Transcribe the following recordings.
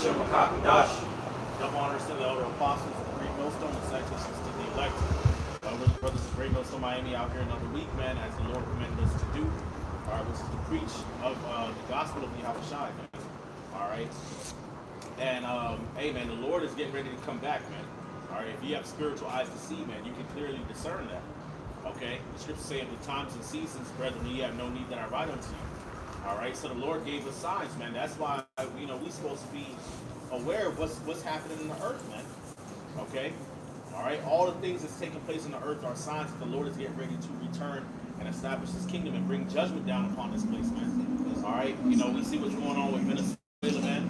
Double honors to the elder apostles, the great millstone, and salutations to the elect. Brothers of Great Millstone Miami out here another week, man, as the Lord commanded us to do. All right, which is to preach of the gospel of Yahawashi, man. All right. And, hey, man, the Lord is getting ready to come back, man. All right, if you have spiritual eyes to see, man, you can clearly discern that. Okay? The scriptures say, of the times and seasons, brethren, ye have no need that I write unto you. All right? So the Lord gave us signs, man. That's why, we're supposed to be aware of what's happening in the earth, man. Okay? All right? All the things that's taking place in the earth are signs that the Lord is getting ready to return and establish his kingdom and bring judgment down upon this place, man. All right? We see what's going on with Venezuela, man.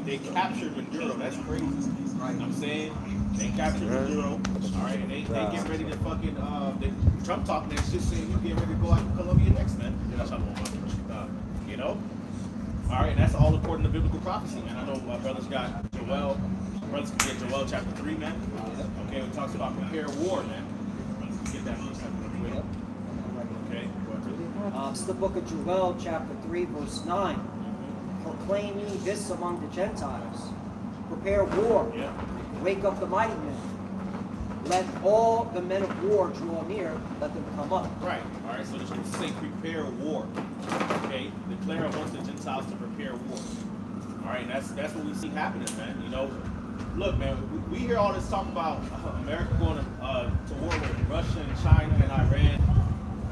They captured Maduro. That's crazy. Right. You know what I'm saying? They captured Maduro. All right? And they get ready to fucking, Trump talking that shit saying you get ready to go out to Colombia next, man. All right, and that's all according to biblical prophecy, man. I know my brothers got Joel. Brothers can get Joel chapter 3, man. Okay, it talks about prepare war, man. Brothers can get that verse real quick. Okay, it's the book of Joel, chapter 3, verse 9. Proclaim ye this among the Gentiles. Prepare war. Yeah. Wake up the mighty men. Let all the men of war draw near. Let them come up. Right. All right. So the scriptures say prepare war. Okay. Declare amongst the Gentiles to prepare war. All right. And that's what we see happening, man. Look, man. We hear all this talk about America going to war with Russia and China and Iran.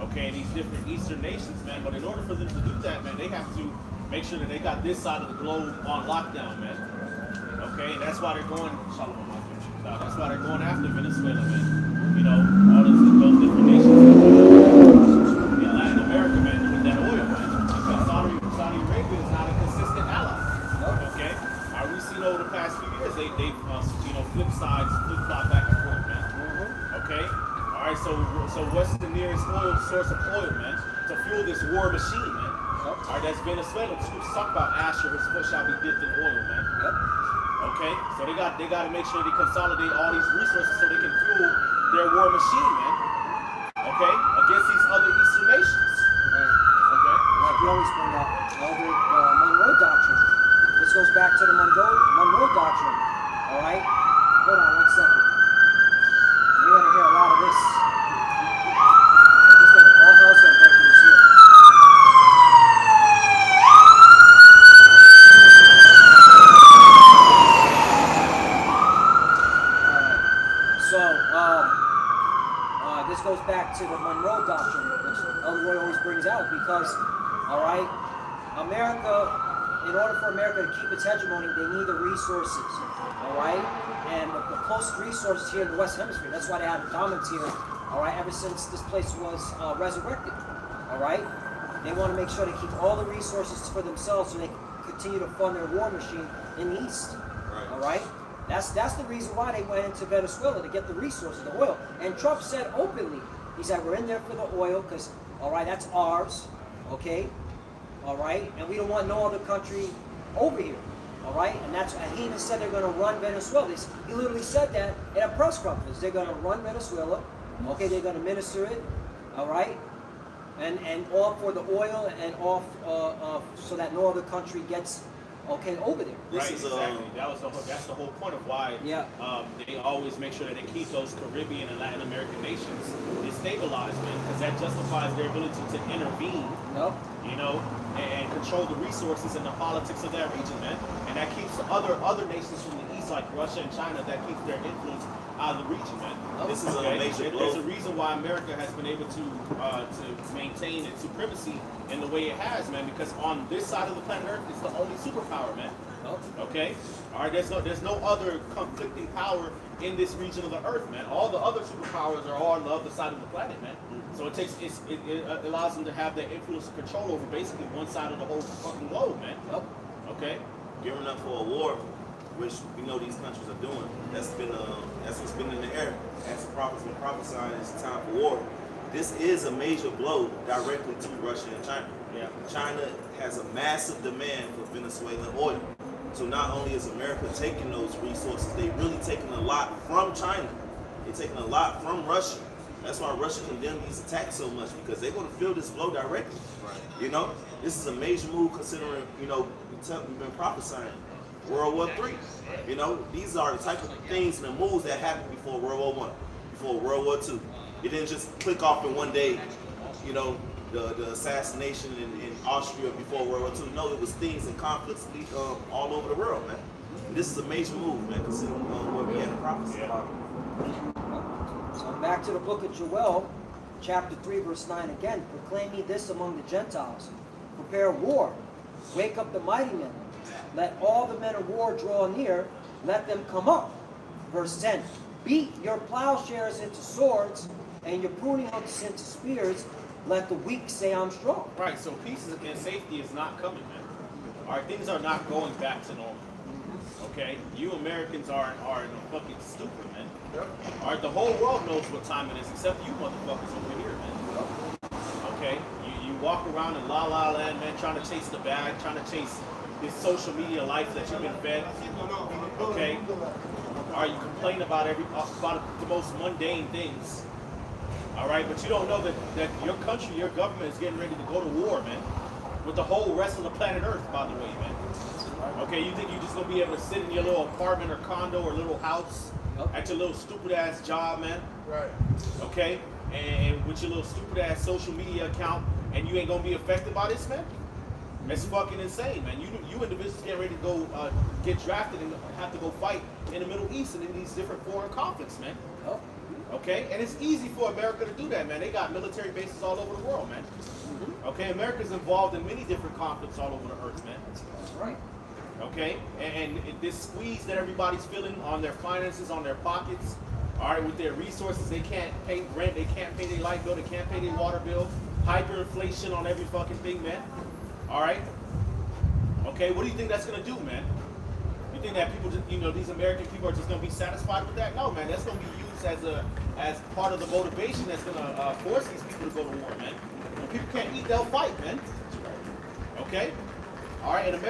Okay, and these different Eastern nations, man. But in order for them to do that, man, they have to make sure that they got this side of the globe on lockdown, man. Okay, and that's why they're going. That's why they're going after Venezuela, man. All those different nations in Latin America, man, with that oil, man. Because Saudi Arabia is not a consistent ally. Okay, we've seen over the past few years they've flip-flop back and forth, man. Okay, all right. So what's the nearest source of oil, man, to fuel this war machine, man? All right, that's Venezuela. The scriptures talk about Asher, his foot shall be dipped in oil, man. Okay, so they got to make sure they consolidate all these resources so they can fuel their war machine, man. Okay, against these other Eastern nations. Okay. Like we always bring up the Monroe Doctrine. This goes back to the Monroe Doctrine. All right. Hold on 1 second. You're gonna hear a lot of this. All hell's gonna break loose here. This goes back to the Monroe Doctrine, which Elroy always brings out, because, all right, in order for America to keep its hegemony, they need the resources, all right? And the closest resources here in the West Hemisphere, that's why they have dominance here, all right, ever since this place was resurrected, all right? They want to make sure they keep all the resources for themselves so they can continue to fund their war machine in the East, all right? That's the reason why they went into Venezuela, to get the resources, the oil. And Trump said openly, he said, we're in there for the oil because, all right, that's ours, okay? All right? And we don't want no other country over here, all right? And he even said they're going to run Venezuela. He literally said that in a press conference. They're going to run Venezuela, okay? They're going to minister it, all right? And all for the oil and off so that no other country gets over there. Exactly. That's the whole point of why they always make sure that they keep those Caribbean and Latin American nations destabilized, man, because that justifies their ability to intervene, and control the resources and the politics of that region, man. And that keeps other nations from the east, like Russia and China, that keeps their influence out of the region, man. This is a major blow. There's a reason why America has been able to maintain its supremacy in the way it has, man, because on this side of the planet Earth, it's the only superpower, man. Okay? All right, there's no other conflicting power in this region of the Earth, man. All the other superpowers are all on the other side of the planet, man. So it allows them to have that influence and control over basically one side of the whole fucking globe, man. Okay? Gearing up for a war, which we know these countries are doing. That's what's been in the air. As the prophets been prophesying, it's time for war. This is a major blow directly to Russia and China. Yeah. China has a massive demand for Venezuelan oil. So not only is America taking those resources, they really taking a lot from China. They're taking a lot from Russia. That's why Russia condemned these attacks so much, because they're going to feel this blow directly. Right. This is a major move considering, we've been prophesying. World War III. You know, these are the type of things and the moves that happened before World War I, before World War II. It didn't just click off in one day, you know, the assassination in Austria before World War II. No, it was things and conflicts all over the world, man. And this is a major move, man, considering where we at in prophecy. So back to the book of Joel, chapter 3, verse 9 again. Proclaim ye this among the Gentiles. Prepare war. Wake up the mighty men. Let all the men of war draw near. Let them come up. Verse 10. Beat your plowshares into swords and your pruning hooks into spears. Let the weak say I'm strong. Right, so peace and safety is not coming, man. All right, things are not going back to normal. Okay? You Americans are fucking stupid, man. All right, the whole world knows what time it is except you motherfuckers over here, man. Okay? You walk around in la la land, man, trying to chase the bag, trying to chase this social media life that you've been fed. Okay? All right, you complain about the most mundane things. All right, but you don't know that your country, your government is getting ready to go to war, man, with the whole rest of the planet Earth, by the way, man. Okay, you think you're just going to be able to sit in your little apartment or condo or little house at your little stupid-ass job, man? Right. Okay, and with your little stupid-ass social media account, and you ain't going to be affected by this, man? That's fucking insane, man. You individuals getting ready to go get drafted and have to go fight in the Middle East and in these different foreign conflicts, man. Okay, and it's easy for America to do that, man. They got military bases all over the world, man. Okay, America's involved in many different conflicts all over the earth, man. That's right. Okay, and this squeeze that everybody's feeling on their finances, on their pockets, all right, with their resources, they can't pay rent, they can't pay their light bill, they can't pay their water bill, hyperinflation on every fucking thing, man. All right. Okay, what do you think that's gonna do, man? You think that people, just, these American people are just gonna be satisfied with that? No, man. That's gonna be used as part of the motivation that's gonna force these people to go to war, man. When people can't eat, they'll fight, man. Okay. All right. And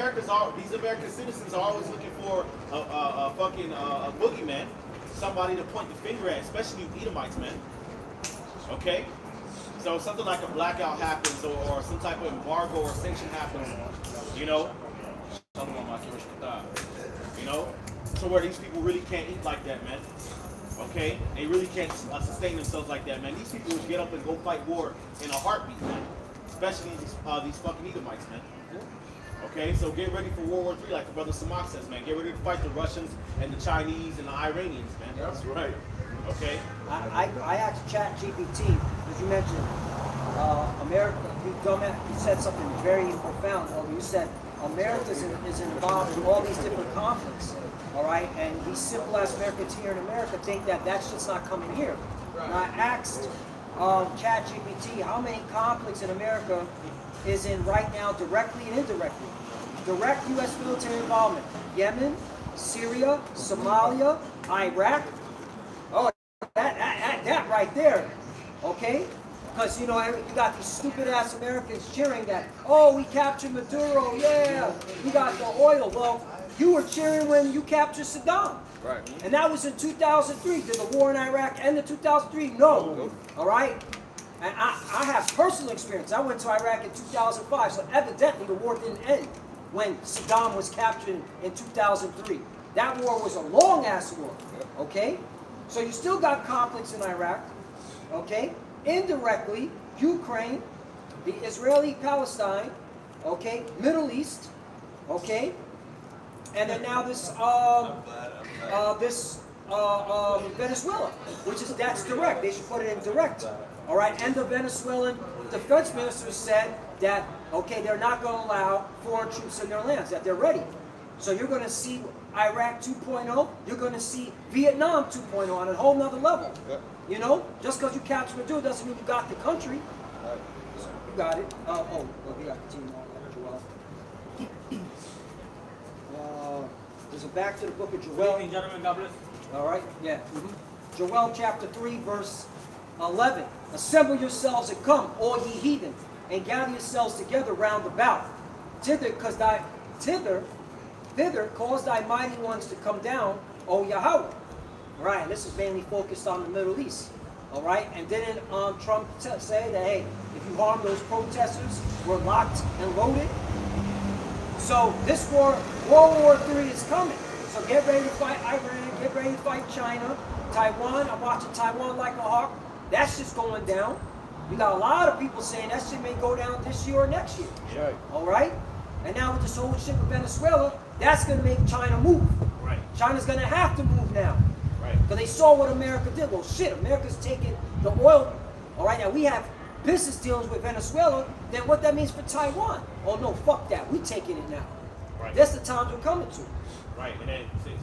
these American citizens are always looking for a fucking boogeyman, somebody to point the finger at, especially you Edomites, man. Okay. So something like a blackout happens, or some type of embargo or sanction happens, so where these people really can't eat like that, man. Okay, they really can't sustain themselves like that, man. These people would get up and go fight war in a heartbeat, man. Especially these fucking Edomites, man. Okay, so get ready for World War III, like the brother Samak says, man. Get ready to fight the Russians and the Chinese and the Iranians, man. That's right. Okay. I asked ChatGPT, because you mentioned America. You said something very profound. You said America is involved in all these different conflicts, all right? And these simple-ass Americans here in America think that shit's not coming here. And I asked ChatGPT how many conflicts in America is in right now, directly and indirectly. Direct U.S. military involvement: Yemen, Syria, Somalia, Iraq. Oh, that right there, okay? Because, you got these stupid-ass Americans cheering that, oh, we captured Maduro, yeah, we got the oil. Well, you were cheering when you captured Saddam. Right. And that was in 2003. Did the war in Iraq end in 2003? No. All right? And I have personal experience. I went to Iraq in 2005, so evidently the war didn't end when Saddam was captured in 2003. That war was a long-ass war, okay? So you still got conflicts in Iraq, okay? Indirectly, Ukraine, the Israeli-Palestine, okay? Middle East, okay? And then now this Venezuela, that's direct. They should put it in direct. All right, and the Venezuelan defense minister said that, okay, they're not going to allow foreign troops in their lands, that they're ready. So you're going to see Iraq 2.0, you're going to see Vietnam 2.0 on a whole nother level. Just because you capture Maduro doesn't mean you got the country. You got it. We got the team on. There's a back to the book of Joel. Gentlemen, God bless. All right, yeah. Joel chapter 3, verse 11. Assemble yourselves and come, all ye heathen, and gather yourselves together round about. Thither cause thy mighty ones to come down, O Yahweh. All right, this is mainly focused on the Middle East. All right, and didn't Trump say that, hey, if you harm those protesters, we're locked and loaded? So this World War III is coming. So get ready to fight Iran, get ready to fight China, Taiwan. I'm watching Taiwan like a hawk. That's just going down. You got a lot of people saying that shit may go down this year or next year. Right. All right? And now with this whole shit with Venezuela, that's going to make China move. Right. China's going to have to move now. Right. Because they saw what America did. Well, shit, America's taking the oil. All right, now we have business dealings with Venezuela. Then what that means for Taiwan? Oh, no, fuck that. We're taking it now. Right. That's the times we're coming to. Right,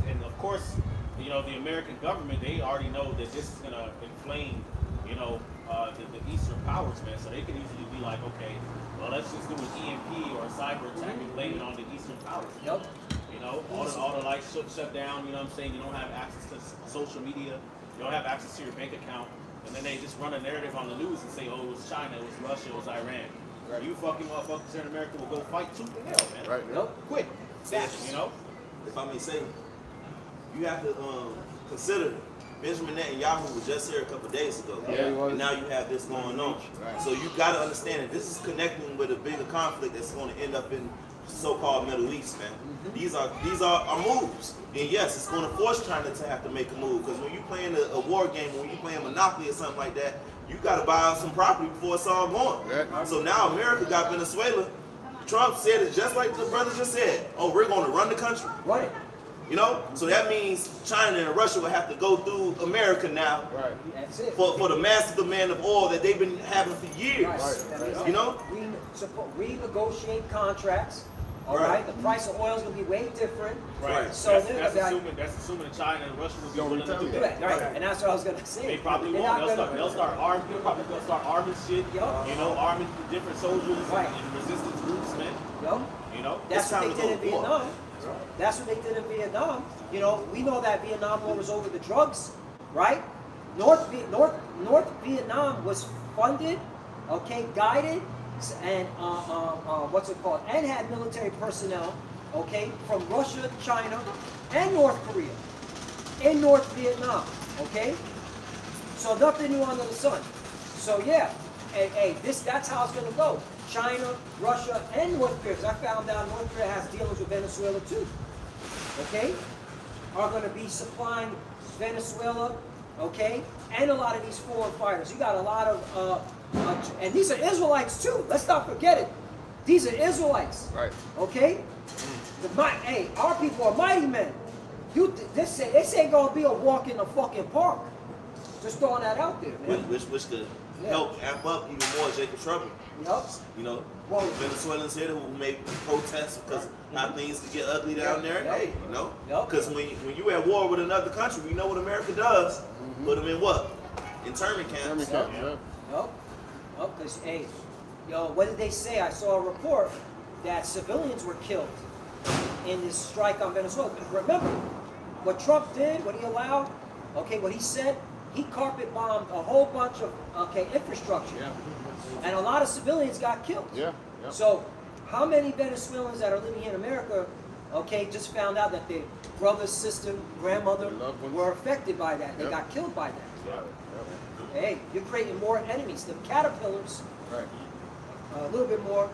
and of course, you know, the American government, they already know that this is going to inflame, you know, the Eastern powers, man. So they could easily be like, okay, well, let's just do an EMP or a cyber attack and blame it on the Eastern powers. Yep. You know, all the lights shut down. You know what I'm saying? You don't have access to social media. You don't have access to your bank account. And then they just run a narrative on the news and say, oh, it was China, it was Russia, it was Iran. Right. You fucking motherfuckers here in America will go fight tooth and nail, man. Right. Yep. Quick. You know? If I may say, you have to consider Benjamin Netanyahu was just here a couple of days ago. Yeah, he was. And now you have this going on. Right. So you got to understand that this is connecting with a bigger conflict that's going to end up in so-called Middle East, man. These are our moves. And yes, it's going to force China to have to make a move, because when you're playing a war game, when you're playing Monopoly or something like that, you got to buy out some property before it's all gone. Yeah. So now America got Venezuela. Trump said it just like the brother just said. Oh, we're going to run the country. Right. You know? So that means China and Russia will have to go through America now Right. That's it. for the massive demand of oil that they've been having for years. Right. You know? Renegotiate contracts. All Right. right. The price of oil is going to be way different. Right. So that's that- assuming that China and Russia will be Don't willing to do retaliate. that. Right. And that's what I was going to say. They probably They're won't. not They'll start arming. They're probably gonna start arming shit. Yup. You know, arming the different soldiers Right. and resistance groups, man. Yup. You know. That's It's what time they to did in go to war. Vietnam. That's what they did in Vietnam. You know, we know that Vietnam War was over the drugs, right? North Vietnam was funded, okay, guided, and what's it called? And had military personnel, okay, from Russia, China, and North Korea in North Vietnam, okay? So nothing new under the sun. So yeah, hey, that's how it's gonna go. China, Russia, and North Korea. 'Cause I found out North Korea has dealings with Venezuela too. Okay, are going to be supplying Venezuela, okay, and a lot of these foreign fighters. You got a lot of, and these are Israelites too. Let's not forget it. These are Israelites. Right. Okay. Hey, our people are mighty men. This ain't gonna be a walk in the fucking park. Just throwing that out there, man. Which could help amp up even more Jacob trouble. Yup. You know, Well, Venezuelans here who make protests because how things could get ugly down there. Yep. Hey, you know, Yep. because when you at war with another country, we know what America does. Put them in what? Internment camps. Yeah. Yup. Because, hey, what did they say? I saw a report that civilians were killed in this strike on Venezuela. Remember, what Trump did, what he allowed, okay, what he said, he carpet bombed a whole bunch of, infrastructure. Yeah. And a lot of civilians got killed. Yeah. Yeah. So, how many Venezuelans that are living here in America, okay, just found out that their brother, sister, grandmother Their loved ones. were affected by that? They Yep. got killed by that. Yep. Hey, you're creating more enemies. The caterpillars, Right. a little bit more,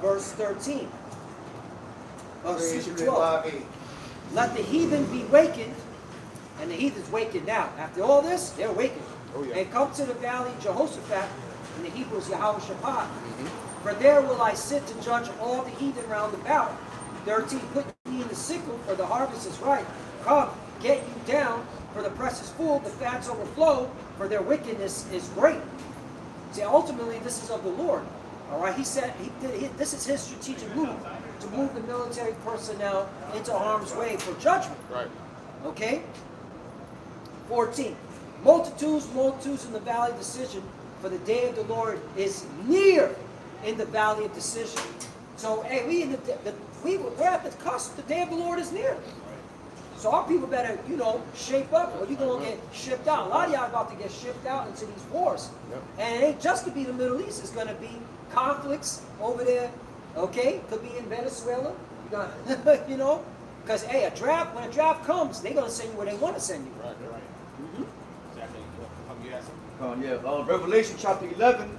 verse 13. Excuse me, 12. Let the heathen be wakened, and the heathen's wakened now. After all this, they're wakened. Oh, yeah. And come to the valley of Jehoshaphat, in the Hebrews Yahawashi144. For there will I sit to judge all the heathen round about. 13, put ye in the sickle, for the harvest is ripe. Come, get you down, for the press is full, the fats overflow, for their wickedness is great. See, ultimately, this is of the Lord. All right, he said this is his strategic move, to move the military personnel into harm's way for judgment. Right. Okay? 14. Multitudes in the valley of decision, for the day of the Lord is near in the valley of decision. So, hey, we're at the cusp. The day of the Lord is near. So our people better, shape up, or you're going to get shipped out. A lot of y'all about to get shipped out into these wars. Yep. And it ain't just to be the Middle East. It's going to be conflicts over there, okay? Could be in Venezuela, because, hey, when a draft comes, they're going to send you where they want to send you. Right. Exactly. You had something? Revelation chapter 11,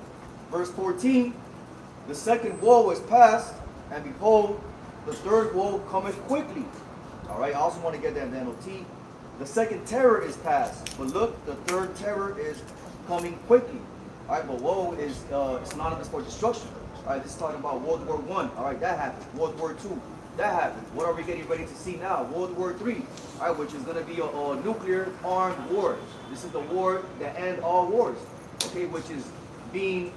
verse 14. The second woe is past, And behold, the third woe cometh quickly. All right, I also want to get that in the NLT. The second terror is past, but look, the third terror is coming quickly. All right, but woe is synonymous for destruction. All right, this is talking about World War I. All right, that happened. World War II, that happened. What are we getting ready to see now? World War III, all right, which is going to be a nuclear armed war. This is the war that ends all wars, okay, which is being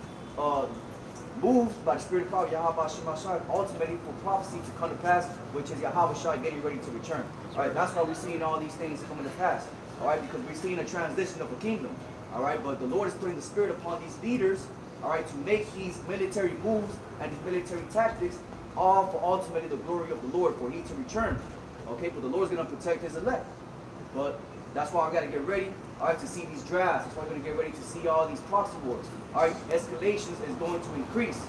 moved by the Spirit of God, Yahawashi144, ultimately for prophecy to come to pass, which is Yahawashi getting ready to return. All right, that's why we're seeing all these things coming to pass. All right, because we're seeing a transition of a kingdom. All right, but the Lord is putting the Spirit upon these leaders, all right, to make these military moves and these military tactics, all for ultimately the glory of the Lord, for He to return. Okay, but the Lord's going to protect His elect. But that's why I got to get ready, all right, to see these drafts. That's why we're going to get ready to see all these proxy wars. All right, escalations is going to increase.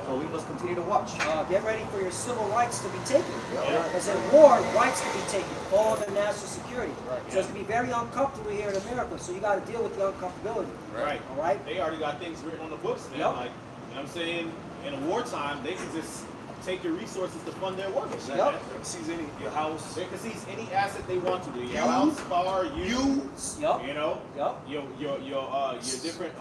So we must continue to watch. Get ready for your civil rights to be taken. Because in war, rights can be taken. All the national security. So it's going to be very uncomfortable here in America. So you got to deal with the uncomfortability. Right. All right? They already got things written on the books, man. Yep. Like, you know what I'm saying? In a wartime, they can just take your resources to fund their war machine. Yep. They can seize your house. They can seize any asset they want to. Your house, car, you. Yep. You know. Yep. Your different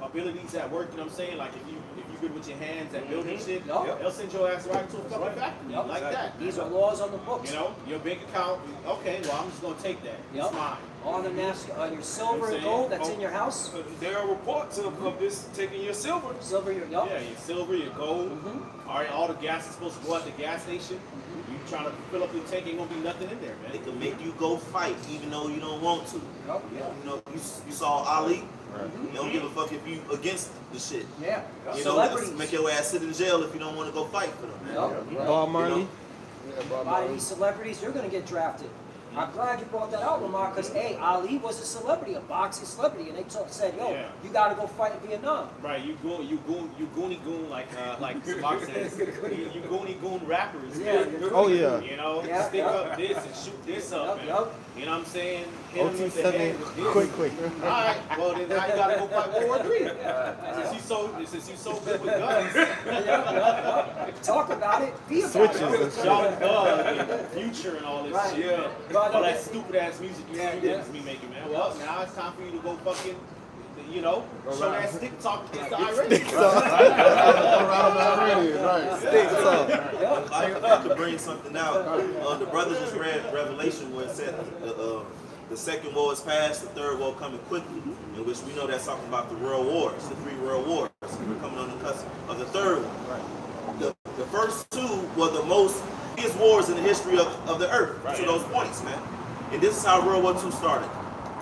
abilities at work. You know what I'm saying? Like if you good with your hands at building shit, Yep. they'll send your ass right to a fucking factory Yep. like that. These are laws on the books. You know, your bank account. Okay, well I'm just gonna take that. Yep. It's mine. All the national, your silver and gold that's in your house. There are reports of this taking your silver. Silver, your Yeah, your silver, your gold. Mm-hmm. All right, all the gas is supposed to go at the gas station. You trying to fill up your tank, ain't gonna be nothing in there, They man. can make you go fight even though you don't want to. Yep. You know, you saw Ali. You don't give a fuck if you against the shit. Yeah. You know, Celebrities. make your ass sit in jail if you don't want to go fight for them. Yep. Bob Marley. A lot of these celebrities, you're going to get drafted. I'm glad you brought that out, Lamar, because, hey, Ali was a celebrity, a boxing celebrity, and they said, yo, Yeah. you got to go fight in Vietnam. Right, you goony goon like Mark says. You goony goon rappers. Yeah. Oh yeah. You know, Yeah, stick yeah. up this and shoot this up. Yep, yep. You know what I'm saying? Hit him with the head with this. Quick. All right, well then now you gotta go fight World War III. Since you so good with guns, Yep. Talk about it. Be about Switches. it. Young Thug and Future and all this Right. shit. Yeah. All that stupid ass music you Yeah, niggas be making, man. Well, now it's time for you to go fucking, you know, show that stick talk against the Iranians. I could bring something out. The brother just read Revelation where it said the second war is past, the third war coming quickly, in which we know that's talking about the world wars, the 3 world wars. We're coming on the cusp of the third one. The first 2 were the biggest wars in the history of the earth, to those points, man. And this is how World War II started.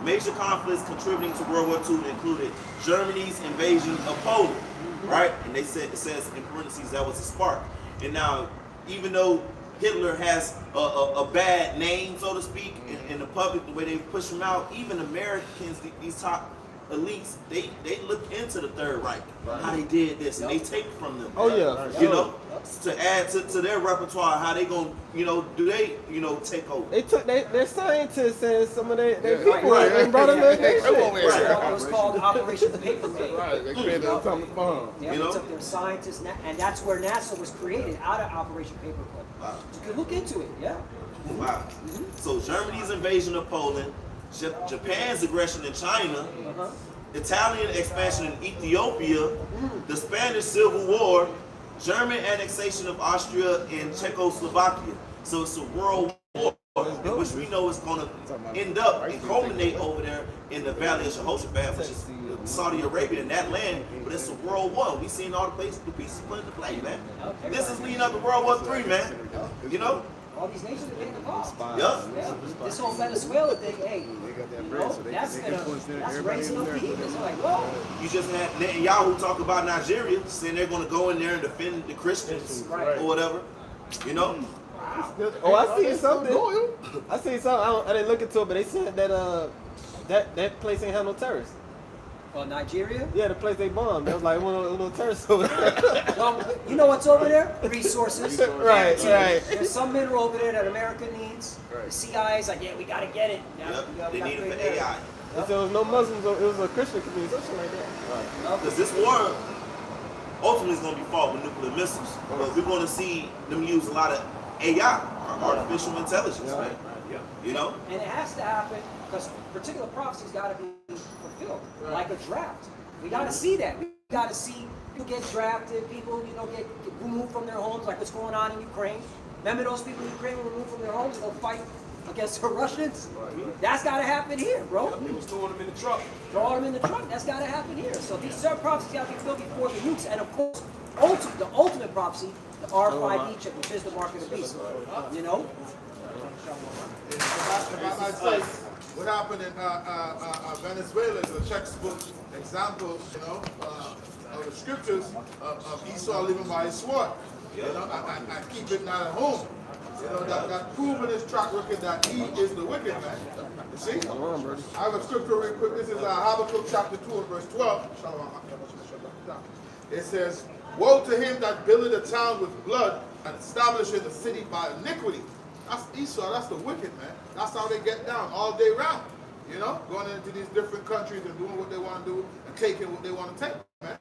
Major conflicts contributing to World War II included Germany's invasion of Poland, right? And it says in parentheses that was a spark. And now, even though Hitler has a bad name, so to speak, in the public, the way they push him out, even Americans, these top elites, they look into the Third Reich, how they did this, and they take from them. Oh yeah. You know, to add to their repertoire, how they gonna, do they, take over. They took their scientists and some of their people Right. and brought them in. It was called Operation Paperweight. Right, they created an atomic bomb. Yeah, they took their scientists, and that's where NASA was created, out of Operation Paperclip. Wow. You can look into it, yeah. Wow. So Germany's invasion of Poland, Japan's aggression in China, Italian expansion in Ethiopia, the Spanish Civil War, German annexation of Austria and Czechoslovakia. So it's a world war, which we know is going to end up and culminate over there in the Valley of Jehoshaphat, which is Saudi Arabia and that land. But it's a world war. We seen all the pieces put into play, man. This is leading up to World War III, man. You know? All these nations are getting involved. Yup. Yeah. This whole Venezuela thing, hey, that's raising up the heat. It's like, whoa. You just had Netanyahu talk about Nigeria, saying they're going to go in there and defend the Christians or whatever. You know? Oh, I seen something. I seen something. I didn't look into it, but they said that that place ain't have no terrorists. Well, Nigeria? Yeah, the place they bombed. There was like one of those terrorists over there. Well, you know what's over there? Resources. Right. There's some mineral over there that America needs. The CIA's like, yeah, we got to get it. Yep. They need it for AI. If there was no Muslims, it was a Christian community, something like that. Because this war, ultimately it's going to be fought with nuclear missiles. But we're going to see them use a lot of AI, artificial intelligence, right? You know? And it has to happen because particular prophecies got to be fulfilled, like a draft. We got to see that. We got to see people get drafted, people, you know, get removed from their homes, like what's going on in Ukraine. Remember those people in Ukraine were removed from their homes to go fight against the Russians? That's got to happen here, bro. They was throwing them in the truck. Throw them in the truck. That's got to happen here. So these certain prophecies got to be filled before the nukes. And of course, the ultimate prophecy, the R5D chip, which is the mark of the beast. You know? If I might say, what happened in Venezuela is a textbook example, you know, of the scriptures of Esau living by his sword. You know, I keep it not at home. You know, that proven his track record that he is the wicked man. You see? I have a scripture real quick. This is Habakkuk chapter 2 and verse 12. It says, woe to him that builded a town with blood and establisheth the city by iniquity. That's Esau, that's the wicked man. That's how they get down all day round. You know, going into these different countries and doing what they want to do and taking what they want to take, man.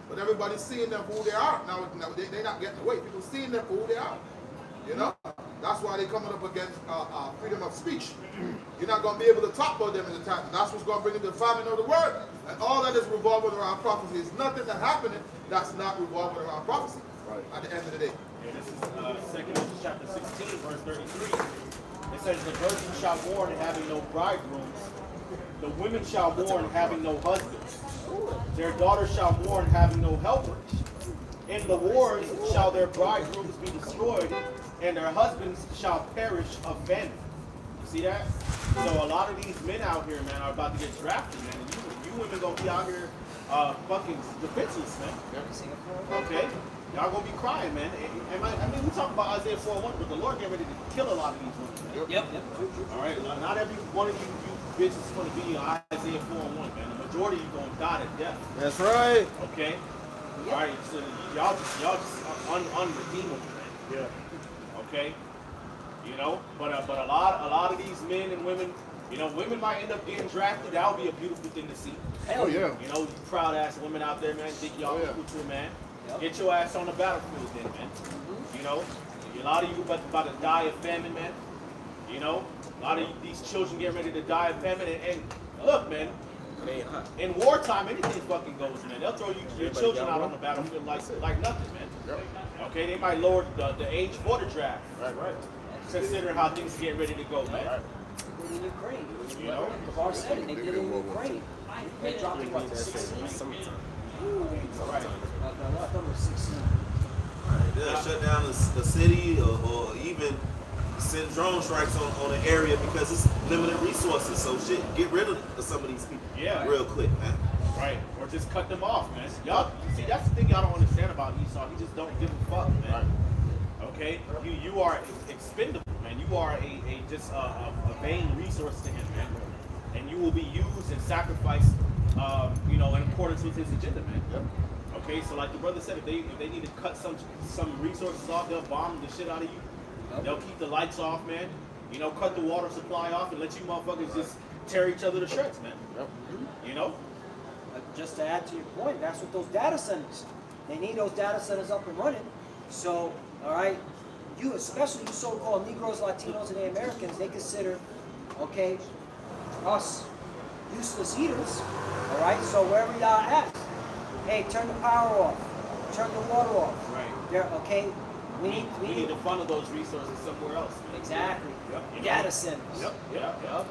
But everybody's seeing them for who they are. Now they're not getting away. People seeing them for who they are. You know? That's why they're coming up against freedom of speech. You're not going to be able to talk about them in the time. That's what's going to bring them the famine of the word. And all that is revolving around prophecy. There's nothing that's happening that's not revolving around prophecy at the end of the day. Yeah, this is 2 chapter 16, verse 33. It says, the virgin shall mourn having no bridegrooms. The women shall mourn having no husbands. Their daughters shall mourn having no helpers. In the wars shall their bridegrooms be destroyed, and their husbands shall perish of famine. You see that? So a lot of these men out here, man, are about to get drafted, man. And you women gonna be out here fucking defenseless, man. Okay? Y'all gonna be crying, man. I mean, we talk about Isaiah 4:1, but the Lord getting ready to kill a lot of these women. Yep. All right, not every one of you bitches is gonna be Isaiah 4:1, man. The majority of you gonna die to death. That's right. Okay. All right, so y'all just unredeemable, man. Yeah. Okay. You know, but a lot of these men and women, you know, women might end up getting drafted. That would be a beautiful thing to see. Oh yeah. You know, you proud ass women out there, man. Think y'all equal to a man. Get your ass on the battlefield then, man. You know, a lot of you about to die of famine, man. You know, a lot of these children getting ready to die of famine. And look, man, in wartime, anything fucking goes, man. They'll throw your children out on the battlefield like nothing, man. Okay, they might lower the age for the draft. Right. Considering how things get ready to go, man. In Ukraine. You know? The bar said it. They did it in Ukraine. They dropped it, what, to 16? Right. I thought it was 16. They'll shut down the city or even send drone strikes on the area because it's limited resources. So shit, get rid of some of these people real quick, man. Right. Or just cut them off, man. Y'all see, that's the thing y'all don't understand about Esau. He just don't give a fuck, man. Okay? You are expendable, man. You are a vain resource to him, man. And you will be used and sacrificed you know, in accordance with his agenda, man. Okay, so like the brother said, if they need to cut some resources off, they'll bomb the shit out of you. They'll keep the lights off, man. You know, cut the water supply off and let you motherfuckers just tear each other to shreds, man. You know? Just to add to your point, that's what those data centers, they need those data centers up and running. So, all right, you, especially you so-called Negroes, Latinos, and the Americans, they consider, okay, us useless eaters, all right? So wherever y'all at, hey, turn the power off, turn the water off. Right. There, okay? We need to funnel those resources somewhere else. Man. Exactly. Yep. Data centers. Yep.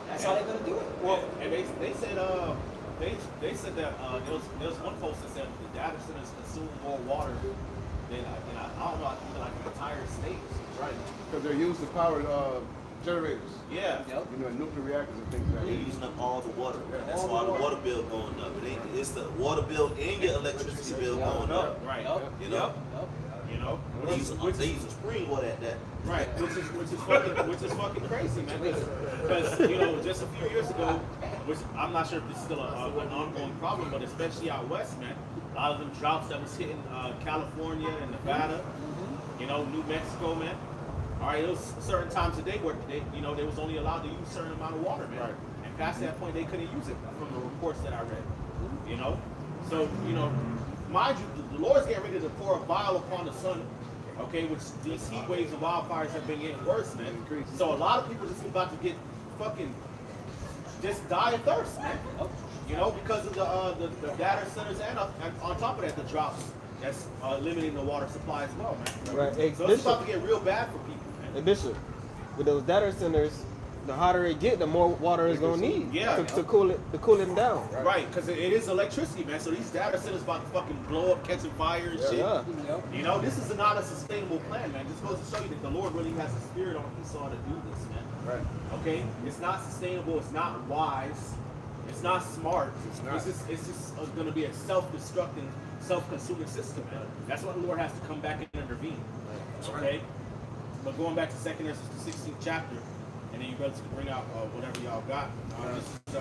That's how they're gonna do it. Well, and they said they said that there was one post that said the data centers consume more water than I don't know, I think like an entire state. Right. Because they're used to power generators. Yeah. Yep. You know, and nuclear reactors and things like They're that. using up all the water. That's why the water bill going up. It's the water bill and your electricity bill going up. Right. You know? You know? They use spring water at that. Right, which is fucking crazy, man. Because you know, just a few years ago, which I'm not sure if this is still an ongoing problem, but especially out west, man, a lot of them droughts that was hitting California and Nevada, you know, New Mexico, man. All right, there was certain times a day where they was only allowed to use a certain amount of water, man. Right. And past that point, they couldn't use it from the reports that I read. You know, so you know, mind you, the Lord's getting ready to pour a vial upon the sun. Okay, which these heat waves and wildfires have been getting worse, man. So a lot of people just about to get fucking just die of thirst, man. You know, because of the data centers and on top of that, the droughts that's limiting the water supply as well, man. Right. Hey, So it's about to get real bad for people, man. Hey, Bishop, with those data centers, the hotter it get, the more water it's gonna need to cool it down. Right, because it is electricity, man. So these data centers about to fucking blow up, catching fire and shit. Yeah. You know, this is not a sustainable plan, man. This goes to show you that the Lord really has a spirit on Esau to do this, man. Right. Okay, it's not sustainable. It's not wise. It's not smart. It's just going to be a self-destructing, self-consuming system, man. That's why the Lord has to come back and intervene. Okay, but going back to 2 Ezra, the 16th chapter. And then you brothers can bring out whatever y'all got. This is,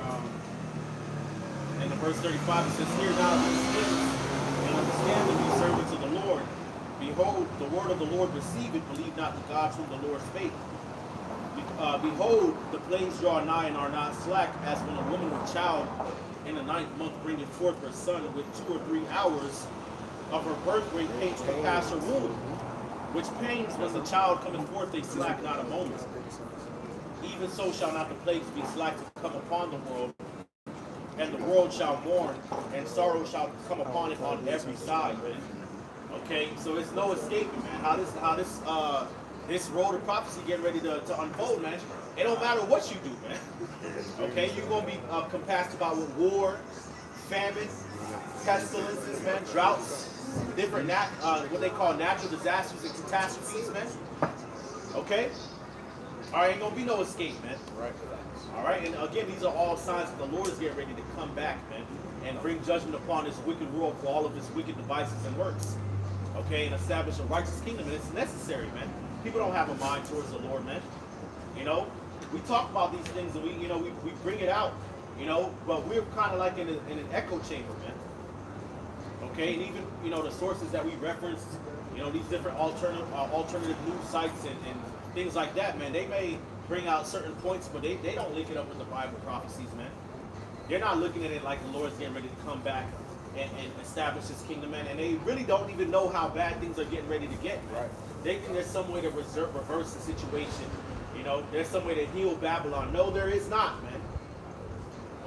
in the verse 35, it says, "Hear now these things, and understand them, ye servants of the Lord. Behold, the word of the Lord receive it, believe not the gods whom the Lord spake. Behold, the plagues draw nigh and are not slack, as when a woman with child in the 9th month bringeth forth her son with 2 or 3 hours of her birth rate pains to pass her womb, which pains when the child cometh forth they slack not a moment. Even so shall not the plagues be slack to come upon the world, and the world shall mourn, and sorrow shall come upon it on every side, man." Okay, so it's no escaping, man. How this road of prophecy getting ready to unfold, man. It don't matter what you do, man. Okay, you're gonna be compassed about with war, famine, pestilences, man, droughts, different what they call natural disasters and catastrophes, man. Okay. All right, ain't gonna be no escape, man. Right. All right, and again, these are all signs that the Lord is getting ready to come back, man, and bring judgment upon this wicked world for all of its wicked devices and works. Okay, and establish a righteous kingdom, and it's necessary, man. People don't have a mind towards the Lord, man. You know, we talk about these things and we bring it out, you know, but we're kind of like in an echo chamber, man. Okay, and even the sources that we referenced, these different alternative news sites and things like that, man, they may bring out certain points, but they don't link it up with the Bible prophecies, man. They're not looking at it like the Lord's getting ready to come back and establish his kingdom, man. And they really don't even know how bad things are getting ready to get, man. Right. They think there's some way to reverse the situation. There's some way to heal Babylon. No, there is not, man.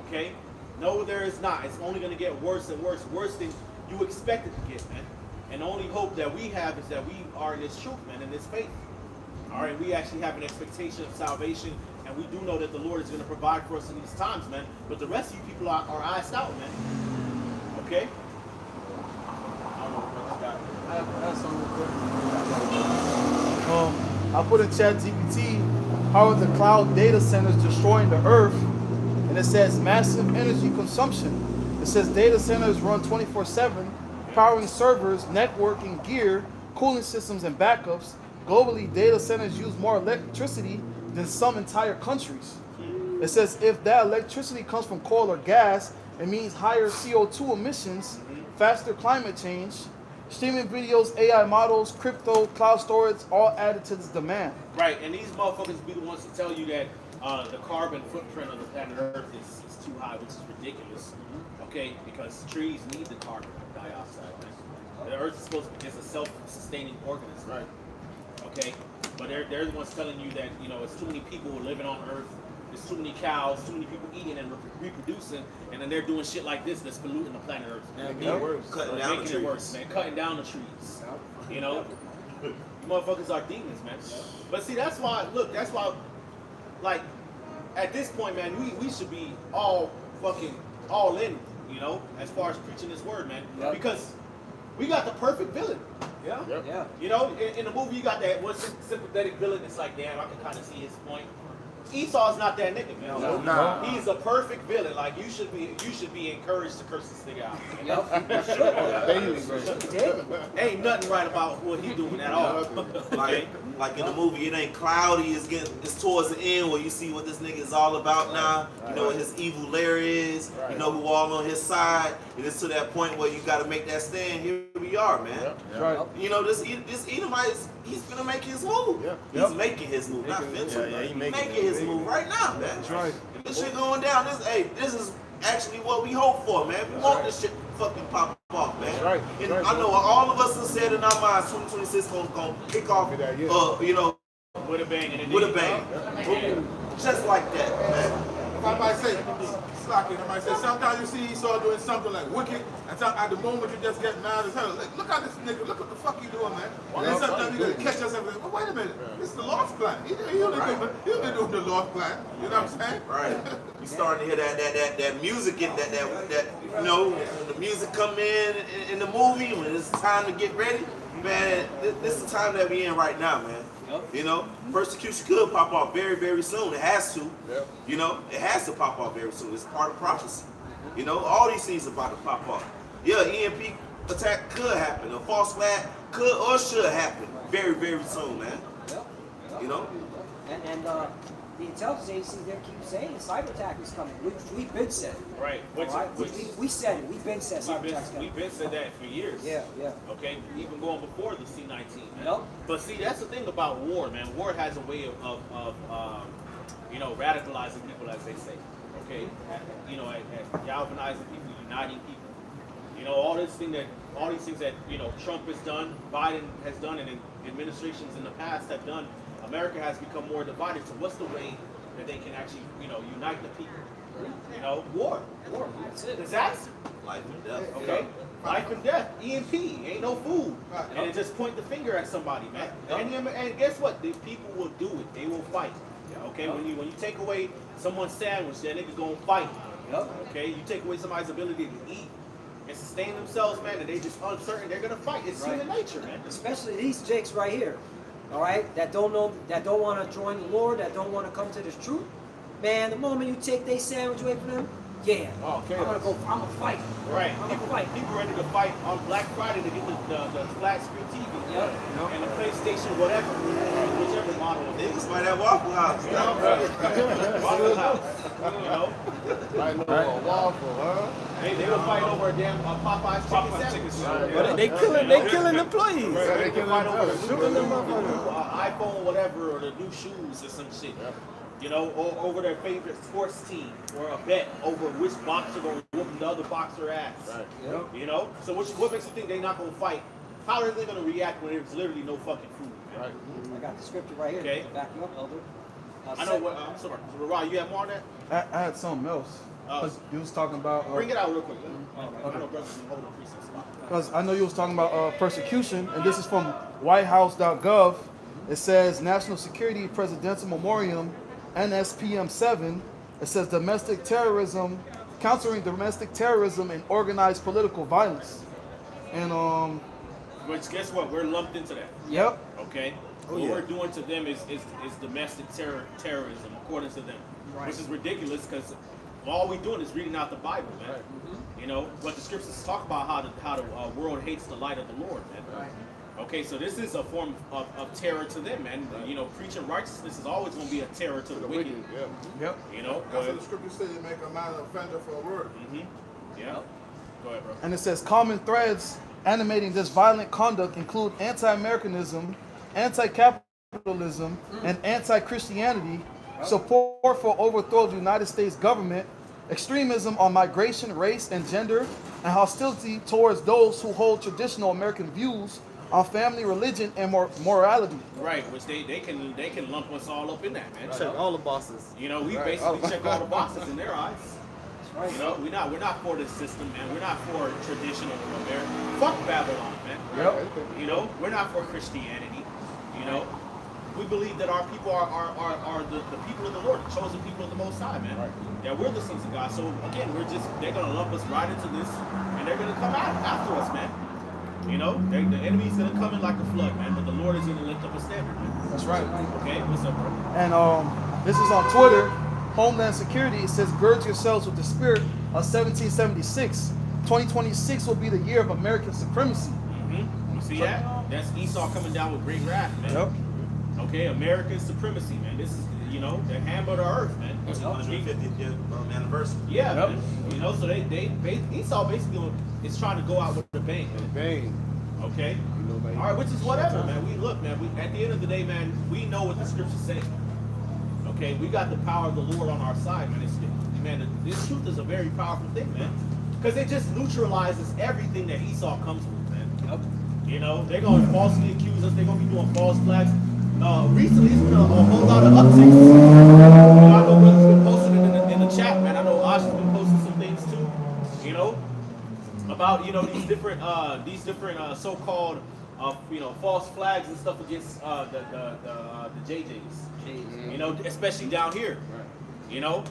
Okay? No, there is not. It's only going to get worse and worse. Worse than you expect it to get, man. And the only hope that we have is that we are in this truth, man, in this faith. All right, we actually have an expectation of salvation, and we do know that the Lord is going to provide for us in these times, man. But the rest of you people are iced out, man. Okay? I don't know what got. I have something real quick. I put in ChatGPT, how are the cloud data centers destroying the earth? And it says massive energy consumption. It says data centers run 24/7, powering servers, networking gear, cooling systems, and backups. Globally, data centers use more electricity than some entire countries. It says if that electricity comes from coal or gas, it means higher CO2 emissions, faster climate change, streaming videos, AI models, crypto, cloud storage, all added to this demand. Right, and these motherfuckers be the ones to tell you that the carbon footprint of the planet Earth is too high, which is ridiculous. Okay, because trees need the carbon dioxide. Man. The Earth is supposed to be a self-sustaining organism. Right. Okay, but they're the ones telling you that it's too many people living on Earth. There's too many cows, too many people eating and reproducing, and then they're doing shit like this that's polluting the planet Earth. Making it worse. Cutting down the trees. It worse, man. Cutting down the trees. Motherfuckers are demons, man. But see, that's why, like, at this point, man, we should be all in, as far as preaching this word, man. Yep. Because we got the perfect villain. Yeah. Yep. Yeah. In the movie, you got that one sympathetic villain. It's like, damn, I can kind of see his point. Esau's not that nigga, man. No, nah. He's a perfect villain. Like you should be encouraged to curse this nigga out. Ain't nothing right about what he doing at all. Like in the movie, it ain't cloudy. It's towards the end where you see what this nigga is all about now. You know what his evil lair is. You know who all on his side. And it's to that point where you got to make that stand. Here we are, man. Right. This Edomite, he's gonna make his move. He's making his move, not finishing. He's making his move right now, man. That's right. This shit going down. This is actually what we hope for, man. We want this shit. fucking pop off, man. That's right. And That's right, I know all of us have said in our minds 2026 gonna kick off, Yeah, yeah. you know, With a bang. And with a bang. Just like that, man. If I might say, slacking, I might say, sometimes you see Esau doing something like wicked, and at the moment you just get mad as hell. Like, look at this nigga, look what the fuck he doing, man. And sometimes you're gonna catch us and be like, well, wait a minute, this is the Lord's plan. He only doing the Lord's plan. You know what I'm saying? Right. You starting to hear that music and that you know, when the music come in the movie, when it's time to get ready, man, this is the time that we in right now, man. You know, persecution could pop off very, very soon. It has to. Yep. You know, it has to pop off very soon. It's part of prophecy. You know, all these things are about to pop off. Yeah, EMP attack could happen. A false flag could or should happen very, very soon, man. You know? And the intelligence agencies there keep saying cyber attack is coming. We've been said it. Right. We said it. We've been said cyber attack's coming. We've been said that for years. Yeah. Okay, even going before the C-19. Man. Yep. But see, that's the thing about war, man. War has a way of you know, radicalizing people, as they say. Okay, you know, at galvanizing people, uniting people. You know, all these things that you know Trump has done, Biden has done, and administrations in the past have done. America has become more divided. So what's the way that they can actually, you know, unite the people? You know, war. That's it. Disaster. Life and death. Okay? Life and death. EMP. Ain't no food. And it just point the finger at somebody, man. And guess what? The people will do it. They will fight. Okay? When you take away someone's sandwich, that nigga gonna fight. Okay? You take away somebody's ability to eat and sustain themselves, man, and they just uncertain, they're gonna fight. It's human nature, man. Especially these jakes right here. All right, that don't want to join the Lord, that don't want to come to this truth, man. The moment you take their sandwich away from them, yeah, Okay. I'm gonna fight. Right. I'm gonna fight. People ready to fight on Black Friday to get the flat screen TV. Yep. And the PlayStation, whatever. Whichever model. Niggas might have Waffle House. You know? Waffle House. You know? Right, no waffle, huh? They will fight over a damn Popeye's chicken sandwich. But they killing employees. Right. They They can killing fight over themselves. the new iPhone, whatever, or the new shoes or some shit. You know, or over their favorite sports team, or a bet over which boxer gonna whoop the other boxer ass. Right. You know, so what makes you think they're not gonna fight? How are they gonna react when there's literally no fucking food? Man? Right. I got the scripture right here. Okay. Back you up, Elder. I know what. I'm sorry, Rod, you have more on that? I had something else. 'Cause you was talking about. Bring it out real quick. I know brothers can hold the precinct spot. Because I know you was talking about persecution, and this is from whitehouse.gov. It says National Security Presidential Memoriam, NSPM 7. It says domestic terrorism, countering domestic terrorism and organized political violence. And Which guess what? We're lumped into that. yep, Okay. What we're doing to them is domestic terrorism, according to them, which is ridiculous because all we're doing is reading out the Bible, man. You know, but the scriptures talk about how the world hates the light of the Lord, man. Okay, so this is a form of terror to them, man. You know, preaching righteousness is always going to be a terror to the wicked. yep. You know, That's what the scripture says, you make a man an offender for a word. Yeah. Go ahead, bro. And it says common threads animating this violent conduct include anti-Americanism, anti-capitalism, and anti-Christianity, support for overthrow of the United States government, extremism on migration, race, and gender, and hostility towards those who hold traditional American views on family, religion, and morality. Right, which they can lump us all up in that, man. Check all the bosses. You know, we basically check all the boxes in their eyes. You know, we're not for this system, man. We're not for traditional America. Fuck Babylon, man. Yep. You know, we're not for Christianity. You know, we believe that our people are the people of the Lord, the chosen people of the Most High, man. That we're the sons of God. So again, they're gonna lump us right into this, and they're gonna come after us, man. You know, the enemy's gonna come in like a flood, man. But the Lord is gonna lift up a standard, man. That's right. Okay, what's up, bro? And this is on Twitter. Homeland Security, it says, gird yourselves with the spirit of 1776. 2026 will be the year of American supremacy. You see that? That's Esau coming down with great wrath, man. Yep. Okay, American supremacy, man. This is, you know, the hammer of the earth, man. It's 150th year anniversary. Yeah, man. You know, so Esau basically is trying to go out with a bang. Bang. Okay? All right, which is whatever, man. At the end of the day, man, we know what the scriptures say. Okay, we got the power of the Lord on our side, man. Man, this truth is a very powerful thing, man. Because it just neutralizes everything that Esau comes with, man. Yep. You know, they're going to falsely accuse us. They're going to be doing false flags. Recently, it's been a whole lot of upticks. I know brothers been posting it in the chat, man. I know Ash has been posting some things too. You know, about these different so-called false flags and stuff against the JJs. You know, especially down here. You know,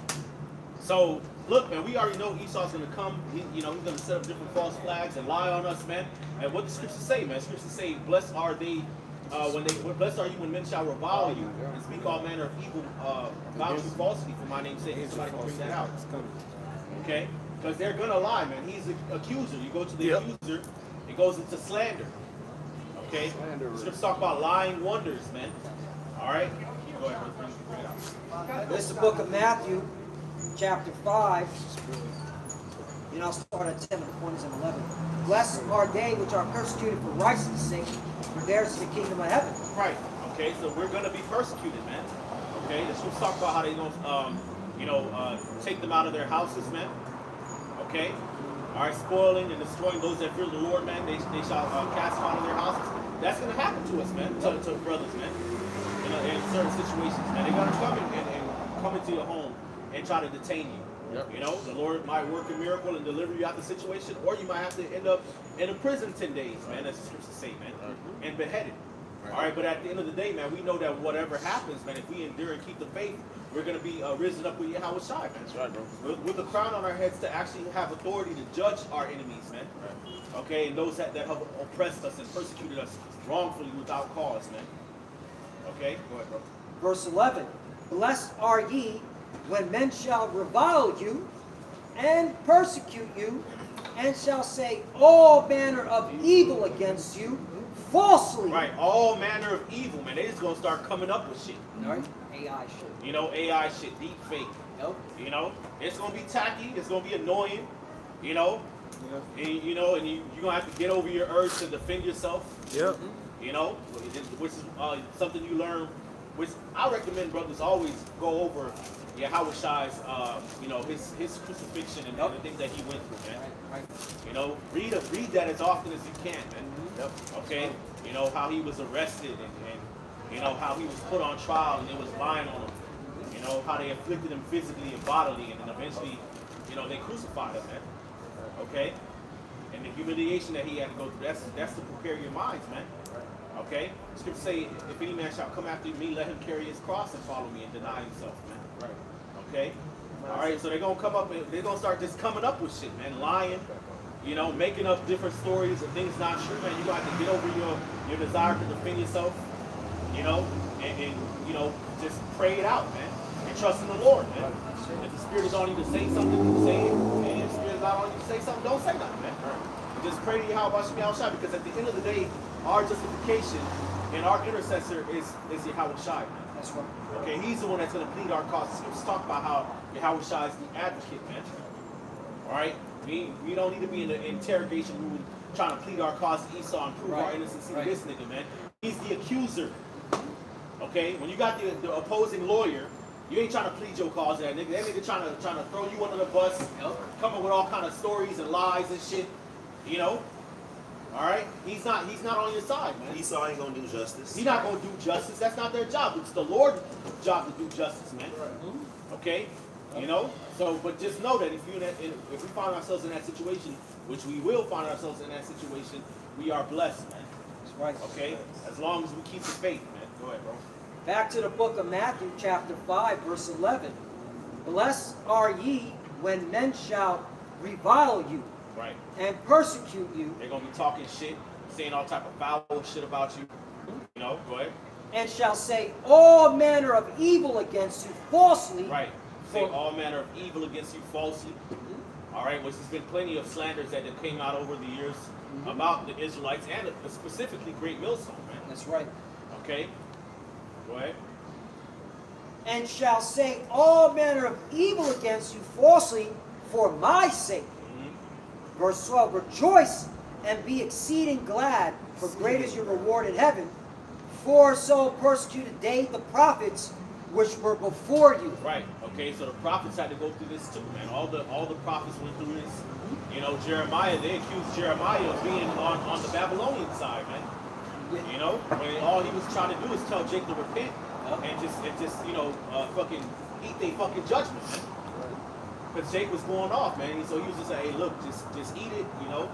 so look, man, we already know Esau's gonna come. He's gonna set up different false flags and lie on us, man. And what the scriptures say, man? Scriptures say, "Blessed are they blessed are you when men shall revile you and speak all manner of evil about you falsely for my name's sake." Somebody can bring that out. Okay, because they're gonna lie, man. He's an accuser. You go to the accuser, it goes into slander. Okay, scriptures talk about lying wonders, man. All right, you go ahead, bring it out. This is the book of Matthew, chapter 5. I'll start at 10, the point is in 11. Blessed are they which are persecuted for righteousness' sake, for theirs is the kingdom of heaven. Right. Okay, so we're going to be persecuted, man. Okay, the scriptures talk about how they're going to, take them out of their houses, man. Okay. All right, spoiling and destroying those that fear the Lord, man. They shall cast them out of their houses. That's going to happen to us, man, to brothers, man. In certain situations, man. They're going to come and come into your home and try to detain you. Yep. The Lord might work a miracle and deliver you out of the situation, or you might have to end up in a prison 10 days, man, as the scriptures say, man, and beheaded. Right. All right, but at the end of the day, man, we know that whatever happens, man, if we endure and keep the faith, we're going to be risen up with Yahawashi, man. That's right, bro. With a crown on our heads to actually have authority to judge our enemies, man. Right. Okay, and those that have oppressed us and persecuted us wrongfully without cause, man. Okay, go ahead, bro. Verse 11. Blessed are ye when men shall revile you and persecute you, and shall say all manner of evil against you falsely. Right, all manner of evil, man. They just gonna start coming up with shit. Right? AI shit. AI shit, deep fake. Nope. It's gonna be tacky. It's gonna be annoying. And, you're gonna have to get over your urge to defend yourself. Yep. Which is something you learn. Which I recommend brothers always go over Yahawashi's, his crucifixion and the things that he went through, man. Right. Read that as often as you can, man. Yep. Okay. How he was arrested and how he was put on trial and they was lying on him. How they afflicted him physically and bodily, and then eventually, they crucified him, man. Okay. And the humiliation that he had to go through, that's to prepare your minds, man. Okay? Scripture say, if any man shall come after me, let him carry his cross and follow me and deny himself, man. Right. Okay? All right, so they're going to come up and they're going to start just coming up with shit, man. Lying, making up different stories and things not true, man. You're going to have to get over your desire to defend yourself, and just pray it out, man. And trust in the Lord, man. If the Spirit is on you to say something, say it. And if the Spirit is not on you to say something, don't say nothing, man. And just pray to Yahawashi, because at the end of the day, our justification and our intercessor is Yahawashi, man. That's right. Okay, he's the one that's going to plead our cause. Let's talk about how Yahawashi is the advocate, man. All right? We don't need to be in the interrogation room trying to plead our cause to Esau and prove our innocence to this nigga, man. He's the accuser. Okay? When you got the opposing lawyer, you ain't trying to plead your cause to that nigga. That nigga trying to throw you under the bus, come up with all kind of stories and lies and shit. All right, he's not on your side, man. Esau ain't gonna do justice. He's not gonna do justice. That's not their job. It's the Lord's job to do justice, man. Okay, So, but just know that if we find ourselves in that situation, which we will find ourselves in that situation, we are blessed, man. That's right. Okay, as long as we keep the faith, man. Go ahead, bro. Back to the book of Matthew, chapter 5, verse 11. Blessed are ye when men shall revile you. Right. And persecute you. They're going to be talking shit, saying all type of foul shit about you. Go ahead. And shall say all manner of evil against you falsely. Right. Say all manner of evil against you falsely. All right, which has been plenty of slanders that have came out over the years about the Israelites and specifically Great Millstone, man. That's right. Okay. Go ahead. And shall say all manner of evil against you falsely for my sake. Verse 12, rejoice and be exceeding glad, for great is your reward in heaven. For so persecuted they the prophets which were before you. Right. Okay. So the prophets had to go through this too, man. All the prophets went through this. You know, Jeremiah. They accused Jeremiah of being on the Babylonian side, man. You know, when all he was trying to do is tell Jake to repent and just fucking eat their fucking judgment, man. Because Jake was going off, man. So he was just like, hey, look, just eat it, you know.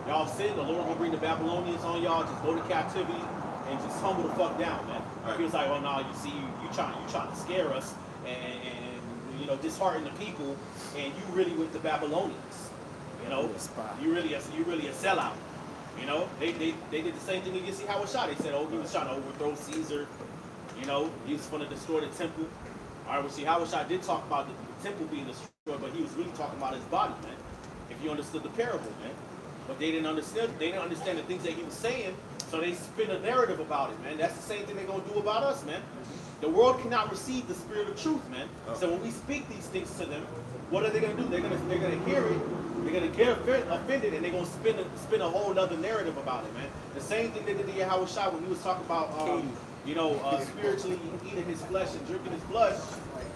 Y'all sin, the Lord gonna bring the Babylonians on y'all. Just go to captivity and just humble the fuck down, man. He was like, oh no, you see, you trying to scare us and you know, dishearten the people, and you really with the Babylonians, you know. You really a sellout. You know, they did the same thing against Yahawashi. They said, oh, he was trying to overthrow Caesar. You know, he was going to destroy the temple. All right, well, Yahawashi did talk about the temple being destroyed, but he was really talking about his body, man. If you understood the parable, man. But they didn't understand. They didn't understand the things that he was saying, so they spin a narrative about it, man. That's the same thing they're going to do about us, man. The world cannot receive the spirit of truth, man. So when we speak these things to them, what are they going to do? They're going to hear it. They're going to get offended, and they're going to spin a whole other narrative about it, man. The same thing they did to Yahawashi when he was talking about, spiritually eating his flesh and drinking his blood.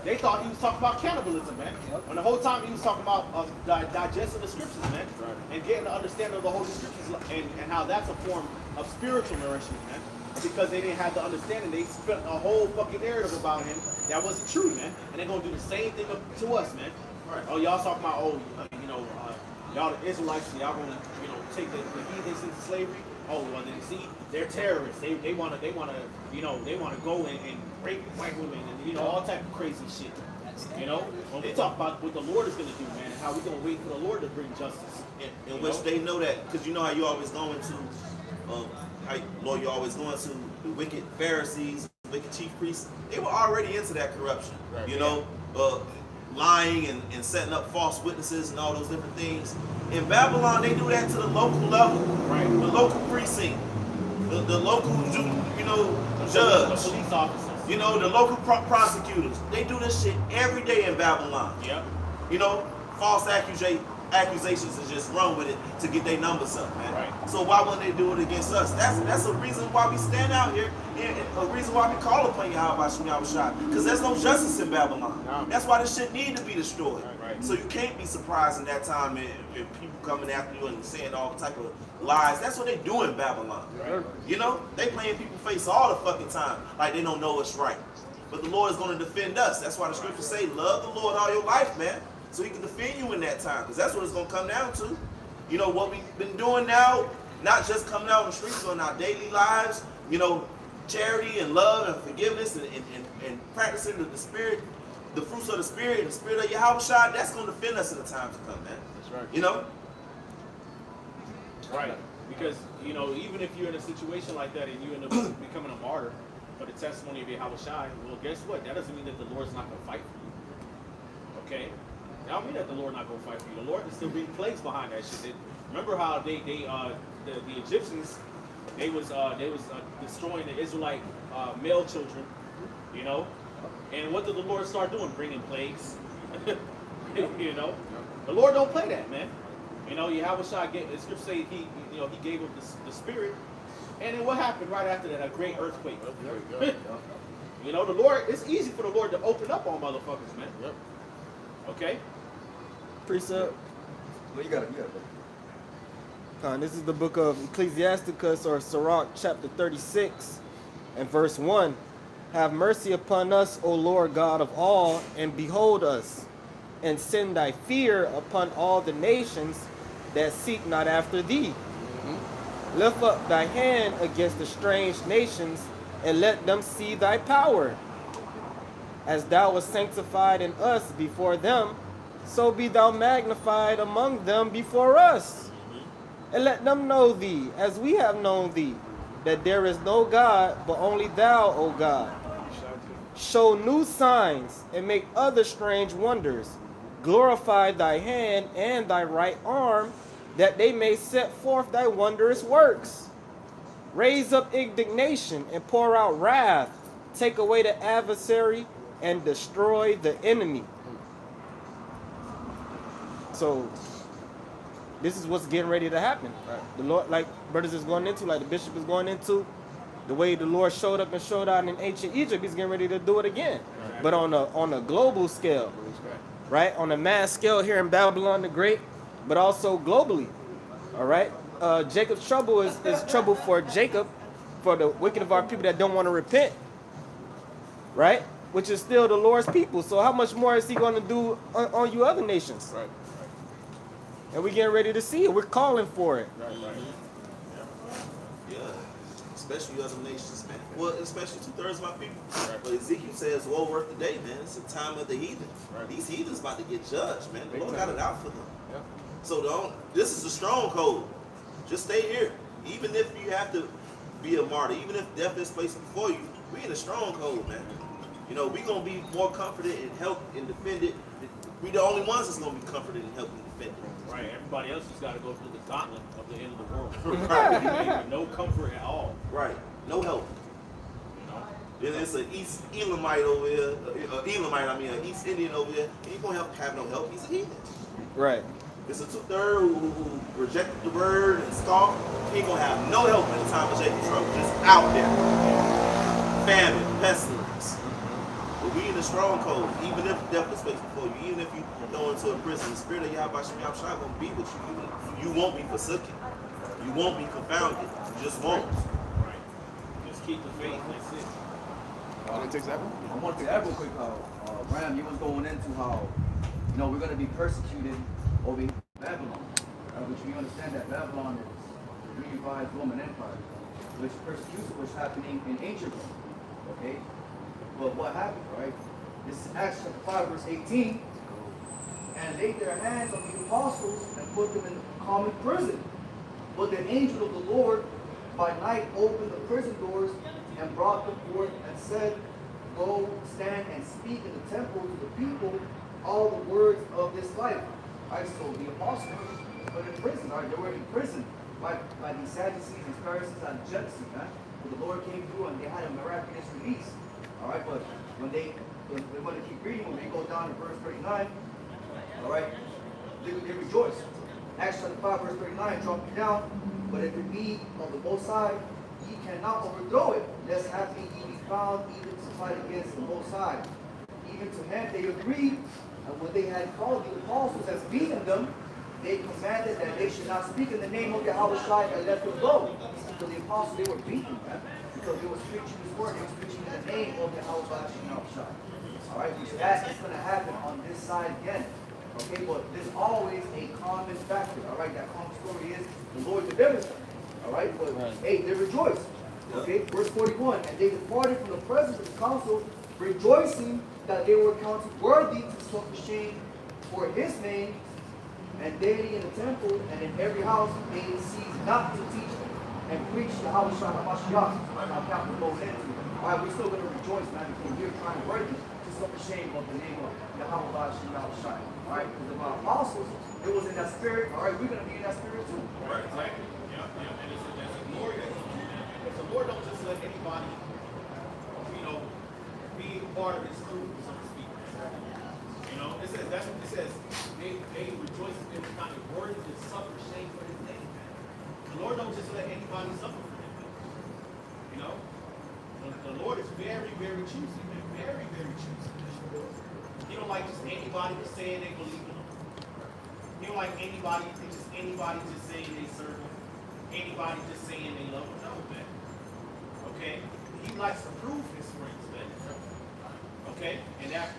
They thought he was talking about cannibalism, man. When the whole time he was talking about digesting the scriptures, man, and getting the understanding of the Holy Scriptures and how that's a form of spiritual nourishment, man. Because they didn't have the understanding, they spent a whole fucking narrative about him that wasn't true, man. And they're gonna do the same thing to us, man. Oh, y'all talking about, y'all the Israelites, y'all gonna, take the heathens into slavery. Oh, well, then see, they're terrorists. They wanna go and rape white women and all type of crazy shit. When we talk about what the Lord is gonna do, man, and how we're gonna wait for the Lord to bring justice. In which they know that, because you know how you always going to, Lord, you're always going to the wicked Pharisees, wicked chief priests. They were already into that corruption, lying and setting up false witnesses and all those different things. In Babylon, they do that to the local level, right? The local precinct, the local, judge, the police officers, the local prosecutors. They do this shit every day in Babylon. Yeah. False accusations and just run with it to get their numbers up, man. Right. So why wouldn't they do it against us? That's a reason why we stand out here, and a reason why we call upon Yahawashi, because there's no justice in Babylon. No. That's why this shit need to be destroyed. Right. So you can't be surprised in that time if people coming after you and saying all type of lies. That's what they do in Babylon. Right. They playing people's face all the fucking time like they don't know what's right. But the Lord is going to defend us. That's why the scriptures say, love the Lord all your life, man. So he can defend you in that time, because that's what it's going to come down to. What we've been doing now, not just coming out in the streets, but in our daily lives, charity and love and forgiveness and practicing the spirit, the fruits of the spirit and the spirit of Yahawashi, that's going to defend us in the times to come, man. That's right. Right. Because, even if you're in a situation like that and you end up becoming a martyr for the testimony of Yahawashi, well, guess what? That doesn't mean that the Lord's not going to fight for you. Okay? I don't mean that the Lord not gonna fight for you. The Lord is still bring plagues behind that shit. Remember how the Egyptians they was destroying the Israelite male children, and what did the Lord start doing? Bringing plagues. The Lord don't play that, man. Yahawashi the scripture say he gave him the spirit, and then what happened right after that? A great earthquake. The Lord. It's easy for the Lord to open up on motherfuckers, man. Yep. Okay. Precept. Well, you got it. This is the book of Ecclesiasticus, or Sirach, chapter 36 and verse 1. Have mercy upon us, O Lord God of all, and behold us, and send thy fear upon all the nations that seek not after thee. Lift up thy hand against the strange nations, and let them see thy power. As thou wast sanctified in us before them, so be thou magnified among them before us. And let them know thee, as we have known thee, that there is no God but only thou, O God. Show new signs and make other strange wonders. Glorify thy hand and thy right arm, that they may set forth thy wondrous works. Raise up indignation and pour out wrath. Take away the adversary and destroy the enemy. So this is what's getting ready to happen. The Lord, like brothers is going into, like the bishop is going into, The way the Lord showed up and showed out in ancient Egypt, he's getting ready to do it again. But on a global scale, right? On a mass scale here in Babylon the Great, but also globally. All right? Jacob's trouble is trouble for Jacob, for the wicked of our people that don't want to repent. Right? Which is still the Lord's people. So how much more is he going to do on you other nations? Right. And we're getting ready to see it. We're calling for it. Right. Yeah. Especially you other nations, man. Well, especially 2/3 of my people. Right. But Ezekiel says, woe worth the day, man. It's the time of the heathen. Right. These heathens about to get judged, man. The Lord got it out for them. Yeah. So this is the stronghold. Just stay here. Even if you have to be a martyr, even if death is placed before you, we in a stronghold, man. You know, we're going to be more comforted and helped and defended. We the only ones that's going to be comforted and helped and defended. Right. Everybody else has got to go through the gauntlet of the end of the world. Right. No comfort at all. Right. No help. You know? Then it's an East Elamite over here, an East Indian over here. He ain't going to have no help. He's a heathen. Right. It's a 2/3 who rejected the word and scoffed. He ain't going to have no help in the time of Jacob's trouble. Just out there. Famine, pestilence. But we in the stronghold. Even if death is faced before you, even if you go into a prison, the spirit of Yahawashi144 going to be with you. You won't be forsaken. You won't be confounded. You just won't. Right. Just keep the faith. That's it. I want to take that real quick. Ram, you was going into how, we're going to be persecuted over in Babylon, which we understand that Babylon is the unified Roman Empire, which persecution was happening in ancient Rome. Okay, but what happened, right? This is Acts chapter 5, verse 18, and laid their hands on the apostles and put them in common prison. But the angel of the Lord by night opened the prison doors and brought them forth and said, go stand and speak in the temple to the people all the words of this life. I so the apostles were in prison, right? They were in prison by the Sadducees and Pharisees and jealousy, man. But the Lord came through and they had a miraculous release. All right, but when they want to keep reading, when they go down to verse 39, all right, they rejoice. Acts chapter 5, verse 39, drop it down. But if it be on the both sides, ye cannot overthrow it, lest haply ye be found even to fight against the both sides. Even to him they agreed, and when they had called the apostles as beaten them, they commanded that they should not speak in the name of Yahawashi and let them go. So the apostles, they were beaten, man, because they were preaching his word, they were preaching in the name of Yahawashi. All right, so that is going to happen on this side again. Okay, but there's always a common factor. All right, that common story is the Lord delivers them. All right, but hey, they rejoice. Okay, verse 41, and they departed from the presence of the council, rejoicing that they were counted worthy to suffer shame for his name, and daily in the temple and in every house they cease not to teach and preach the Yahawashi. Our capital goes into. All right, we're still going to rejoice, man, because we're trying worthy to suffer shame of the name of Yahawashi. All right, because of our apostles, it was in that spirit. All right, we're going to be in that spirit too. Right, exactly. Yeah. And it's a glory that because the Lord don't just let anybody, be part of his crew, so to speak. It says that's what it says. They rejoice that they were kind of worthy to suffer shame for his name. The Lord don't just let anybody suffer for him. The Lord is very, very choosy, man. Very, very choosy. He don't like just anybody just saying they believe in him. He don't like anybody just saying they serve him. Anybody just saying they love him. No, man. Okay? He likes to prove his friends, man. Okay? And that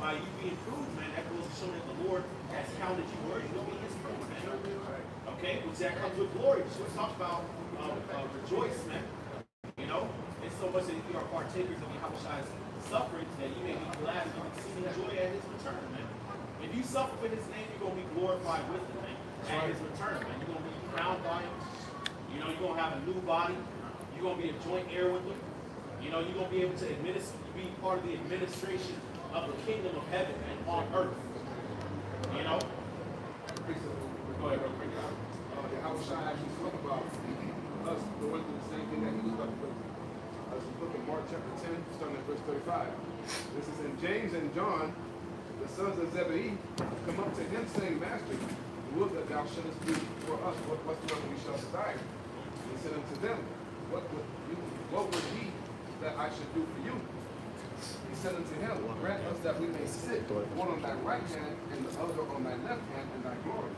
by you being proved, man, that goes to show that the Lord has counted you worthy to be his friend, man. Okay? Which that comes with glory. So we talk about rejoice, man. It's so much that you are partakers of Yahawashi's suffering that you may be glad and exceeding joy at his return, man. If you suffer for his name, you're going to be glorified with him, man. At his return, man. You're going to be crowned by him. You're going to have a new body. You're going to be a joint heir with him. You're going to be able to be part of the administration of the kingdom of heaven and on earth. Go ahead, real quick. Yahawashi actually spoke about us going through the same thing that he was going through. Let's look at Mark chapter 10, starting at verse 35. This is in James and John, the sons of Zebedee, come up to him saying, Master, would that thou shouldest do for us whatsoever we shall desire. And he said unto them, what would you what would he that I should do for you? He said unto him, grant us that we may sit, one on thy right hand and the other on thy left hand in thy glory.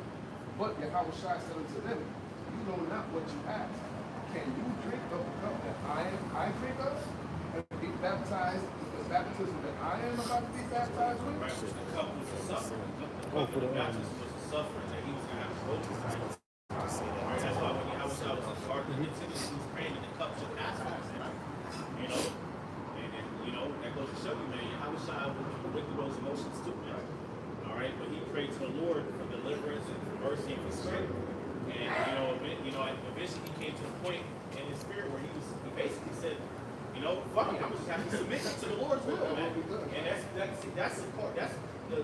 But Yahawashi said unto them, you know not what you ask. Can you drink of the cup that I drink of, and be baptized with the baptism that I am about to be baptized with? Right, which the cup was a suffering. The cup of the baptism was a suffering that he was going to have to go through. Right, that's why when Yahawashi was in Garden of Gethsemane, he was praying that the cup should pass from him. You know? And you know, that goes to show you, man, Yahawashi would went through those emotions too, man. Alright, but he prayed to the Lord for deliverance and for mercy and for strength. And eventually he came to the point in his spirit where he basically said, you know, fuck it, I'm just have to submit to the Lord's will, man. And that's the part, that's the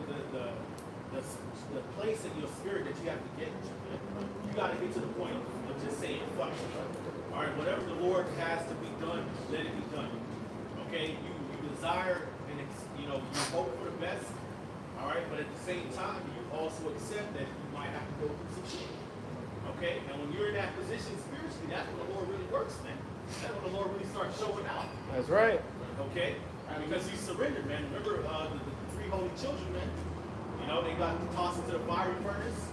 place in your spirit that you have to get to. You gotta get to the point of just saying, fuck it. Alright, whatever the Lord has to be done, let it be done. Okay, you desire and you hope for the best. Alright, but at the same time, you also accept that you might have to go through some shit. Okay, and when you're in that position spiritually, that's when the Lord really works, man. That's when the Lord really starts showing out. That's right. Okay, because you surrendered, man. Remember the three holy children, man. You know, they got tossed into the fiery furnace.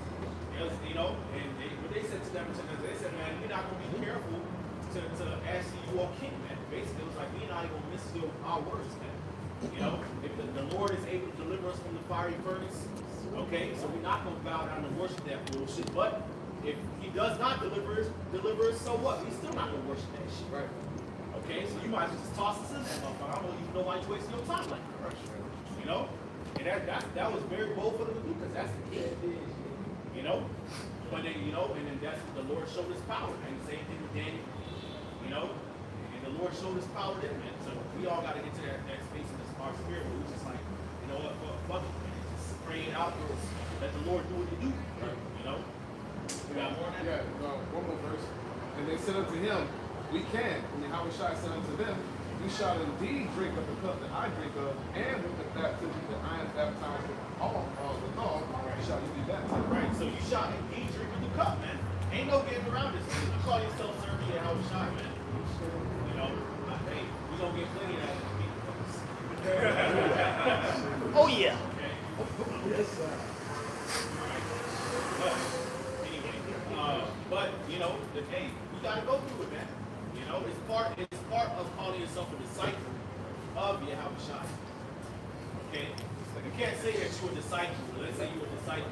You know, and what they said to them, they said, man, we're not going to be careful to ask you all king, man. Basically, it was like, we're not even going to miss our words, man. You know, if the Lord is able to deliver us from the fiery furnace, okay, so we're not going to bow down and worship that bullshit. But if he does not deliver us, so what? We're still not going to worship that shit. Right. Okay, so you might as well just toss us in that motherfucker. I don't even know why you're wasting your time like that. You know? And that was very bold for them to do because that's the kid. You know? But then, and then that's what the Lord showed his power. And the same thing with Daniel. You know? And the Lord showed his power there, man. So we all got to get to that space in this our spirit where we just like, you know what, fuck it, man. Just pray it out. Let the Lord do what he do. Right. You know? We got more than that? Yeah, one more verse. And they said unto him, we can. And Yahawashi said unto them, we shall indeed drink of the cup that I drink of, and with the baptism that I am baptized with all, shall you be baptized. Right, so you shall indeed drink of the cup, man. Ain't no getting around this. You call yourself serving Yahawashi, man. You know, hey, we gonna get plenty of that in the kingdom. Oh yeah. Okay. Yes, sir. But hey, we gotta go through it, man. You know, it's part of calling yourself a disciple of Yahawashi. Okay? You can't say that you're a disciple. Let's say you're a disciple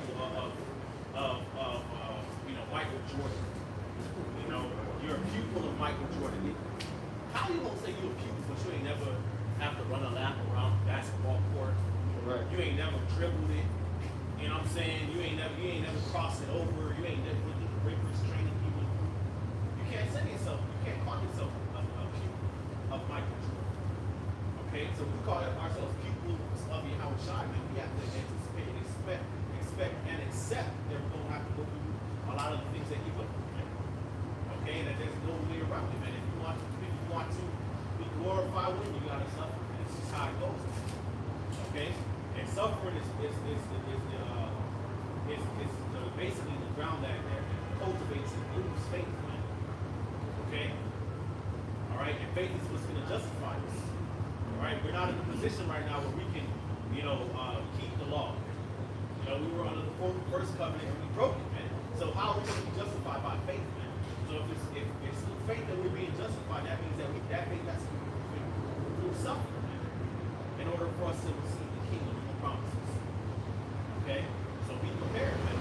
of Michael Jordan. You know, you're a pupil of Michael Jordan. How you gonna say you're a pupil, but you ain't never have to run a lap around the basketball court? Right. You ain't never dribbled it. You know what I'm saying? You ain't never crossed it over. You ain't never went through the rigorous training people. You can't say yourself. You can't call yourself a pupil of Michael Jordan. Okay, so we call ourselves pupils of Yahawashi, man. We have to anticipate, expect, and accept that we're gonna have to go through a lot of the things that he went through, man. Okay, and that there's no way around it, man. If you want to be glorified with him, you gotta suffer. And this is how it goes, man. Okay, and suffering is basically the ground that cultivates and proves faith, man. Okay, all right, and faith is what's gonna justify us. All right, we're not in a position right now where we can, keep the law. We were under the first covenant and we broke it, man. So how are we going to be justified by faith, man? So if it's through faith that we're being justified, that means that that faith has to be through suffering, man, in order for us to receive the kingdom and the promises. Okay? So be prepared, man.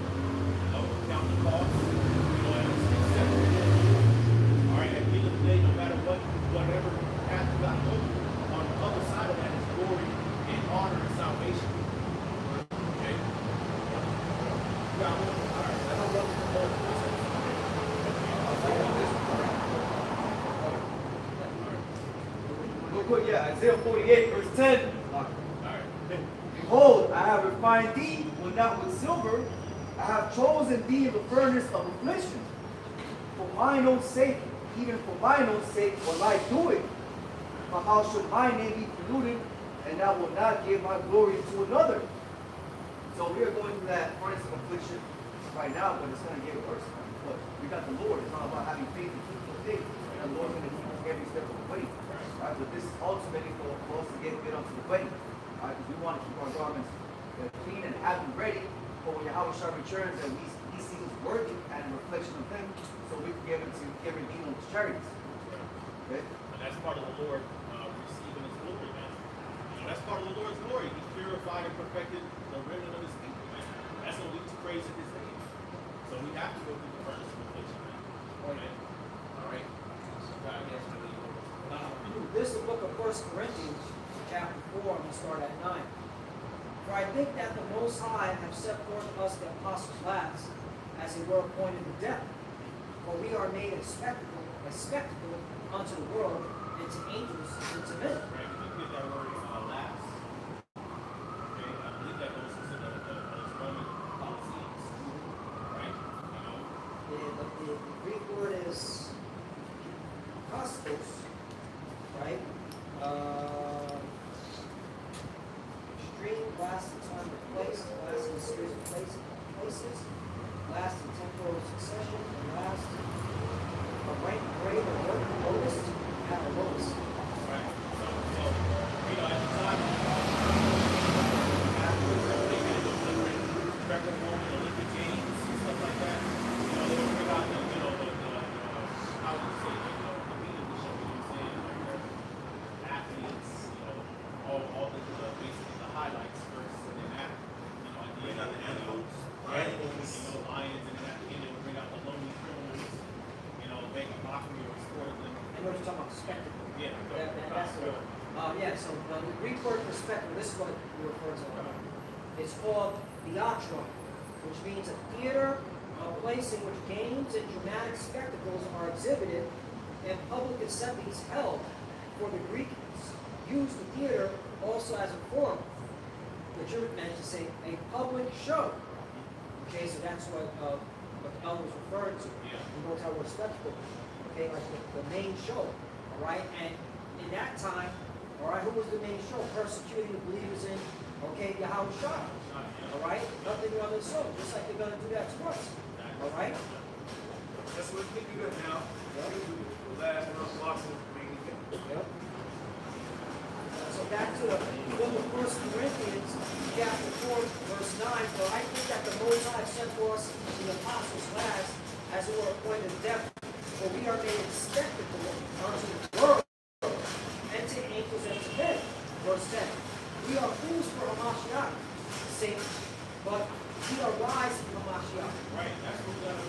Count the cost. And accept it. All right, at the end of the day, no matter whatever path you got to go through, on the other side of that is glory and honor and salvation. Okay? Real quick, Isaiah 48, verse 10. Behold, I have refined thee, but not with silver. I have chosen thee in the furnace of affliction. For mine own sake, even for mine own sake, will I do it. For how should my name be polluted, and I will not give my glory to another? So we are going through that furnace of affliction right now, but it's going to get worse. But we got the Lord. It's not about having faith and keeping the faith. And the Lord's going to keep us every step of the way. Right? But this is ultimately for us to get onto the way. Right? Because we want to keep our garments clean and have them ready for when Yahawashi returns and he sees us worthy and a reflection of him, so we can be able to give redeem on his chariots. Okay? And that's part of the Lord receiving his glory, man. You know, that's part of the Lord's glory. He purified and perfected the remnant of his people, man. That's what leads to praise in his name. So we have to go through the furnace of affliction, man. Okay? All right? So God has to lead us. This is the book of 1 Corinthians, chapter 4, and we start at 9. For I think that the Most High have set forth us the apostles last, as it were appointed to death. For we are made a spectacle unto the world, and to angels, and to men. Right? We get that word last. Okay? I believe that goes into those Roman policies. Right? You know? The Greek word is kostos, right? Extreme, last in time and place, last in a series of places, last in temporal succession, and last a rank grade or lowest at the lowest. Right. So, you know, at the time, after they had those different Greco-Roman Olympic Games and stuff like that, you know, they would bring out the, you know, how would you say, the meat of the show, you know what I'm saying? Like the athletes, you know, all the basically the highlights first, and then after, you know, at the Bring end out the animals. animals, you know, lions, and then at the end they would bring out the lonely criminals, you know, make a mockery or sport of them. And we're just talking about spectacle. Yeah. That's the word. Yeah, so the Greek word for spectacle, this is what we refer to. It's called theatron, which means a theater, a place in which games and dramatic spectacles are exhibited and public assemblies held. For the Greeks used the theater also as a form, which you're meant to say, a public show. Okay, so that's what the elder was referring to. Yeah. You know how we're spectacle. Okay, like the main show. All right, and in that time, all right, who was the main show? Persecuting the believers in, okay, Yahawashi. All right, nothing other so, just like they're gonna do that to us. All right. That's what we do now. The last month losses main event. Yep. So back to the book of 1 Corinthians, chapter 4, verse 9. For I think that the Most High sent for us the apostles last, as it were appointed death. For we are made a spectacle unto the world, and to angels and to men. Verse 10. We are fools for Hamashiach, saints, but we are wise in Hamashiach. Right, that's what we got to